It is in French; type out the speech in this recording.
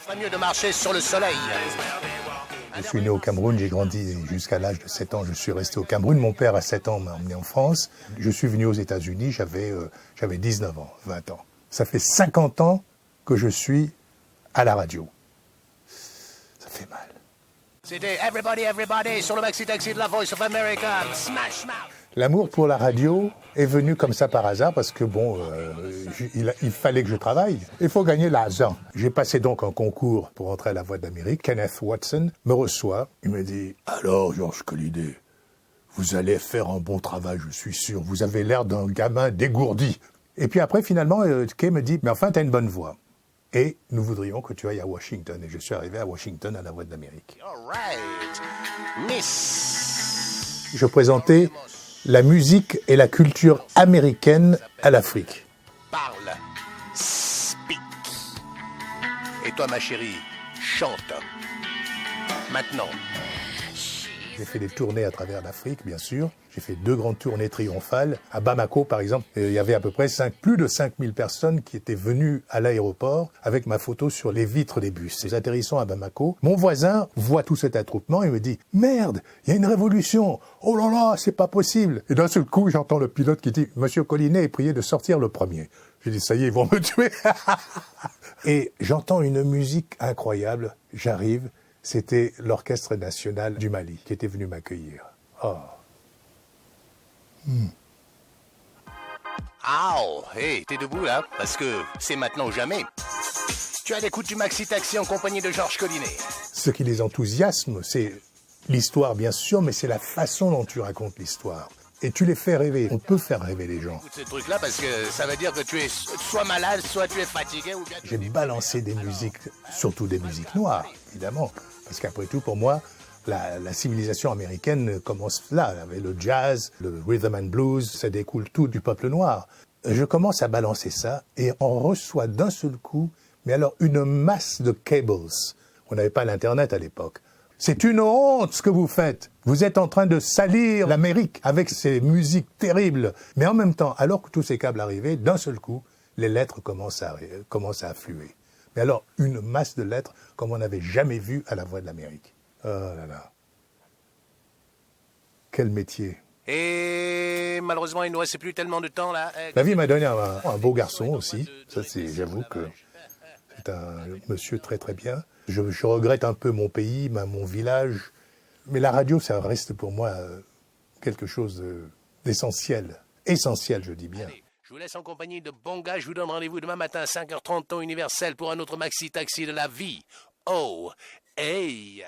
ferait mieux de marcher sur le soleil. Je suis né au Cameroun, j'ai grandi jusqu'à l'âge de 7 ans, je suis resté au Cameroun. Mon père, à 7 ans, m'a emmené en France. Je suis venu aux États-Unis, j'avais 19 ans, 20 ans. Ça fait 50 ans que je suis à la radio. Ça fait mal. C'était Everybody, Everybody sur le Maxi Taxi de la Voice of America. Smash Mouth. L'amour pour la radio est venu comme ça par hasard parce que il fallait que je travaille. Il faut gagner l'argent. J'ai passé donc un concours pour entrer à la Voix de l'Amérique. Kenneth Watson me reçoit. Il me dit « Alors, Georges Collinet, vous allez faire un bon travail, je suis sûr. Vous avez l'air d'un gamin dégourdi. » Et puis après, finalement, Kay me dit « Mais enfin, tu as une bonne voix. Et nous voudrions que tu ailles à Washington. » Et je suis arrivé à Washington à la Voix de l'Amérique. All right. Miss. Je présentais la musique et la culture américaine à l'Afrique. Parle. Speak. Et toi, ma chérie, chante. Maintenant. J'ai fait des tournées à travers l'Afrique, bien sûr. J'ai fait 2 grandes tournées triomphales. À Bamako, par exemple, il y avait à peu près plus de 5000 personnes qui étaient venues à l'aéroport avec ma photo sur les vitres des bus. Nous atterrissons à Bamako. Mon voisin voit tout cet attroupement et me dit « Merde, il y a une révolution. Oh là là, c'est pas possible. » Et d'un seul coup, j'entends le pilote qui dit « Monsieur Collinet est prié de sortir le premier. » J'ai dit « Ça y est, ils vont me tuer. » Et j'entends une musique incroyable. J'arrive. C'était l'Orchestre national du Mali qui était venu m'accueillir. Oh. Ow, hey, t'es debout là? Parce que c'est maintenant ou jamais. Tu as l'écoute du Maxi Taxi en compagnie de Georges Collinet. Ce qui les enthousiasme, c'est l'histoire bien sûr, mais c'est la façon dont tu racontes l'histoire. Et tu les fais rêver. On peut faire rêver les gens. Écoute ce truc-là parce que ça veut dire que tu es soit malade, soit tu es fatigué ou bien... J'ai balancé des musiques, surtout des musiques noires, évidemment. Parce qu'après tout, pour moi, la civilisation américaine commence là, avec le jazz, le rhythm and blues, ça découle tout du peuple noir. Je commence à balancer ça et on reçoit d'un seul coup, mais alors une masse de cables. On n'avait pas l'Internet à l'époque. C'est une honte ce que vous faites. Vous êtes en train de salir l'Amérique avec ces musiques terribles. Mais en même temps, alors que tous ces câbles arrivaient, d'un seul coup, les lettres commencent à affluer. Mais alors, une masse de lettres comme on n'avait jamais vu à la Voix de l'Amérique. Oh là là. Quel métier. Et malheureusement, il ne nous reste plus tellement de temps là. La vie m'a donné un beau garçon aussi. Ça, j'avoue que c'est un monsieur très très bien. Je regrette un peu mon pays, mon village. Mais la radio, ça reste pour moi quelque chose d'essentiel. Essentiel, je dis bien. Allez, je vous laisse en compagnie de Bonga. Je vous donne rendez-vous demain matin à 5h30 temps universel pour un autre Maxi Taxi de la vie. Oh, hey!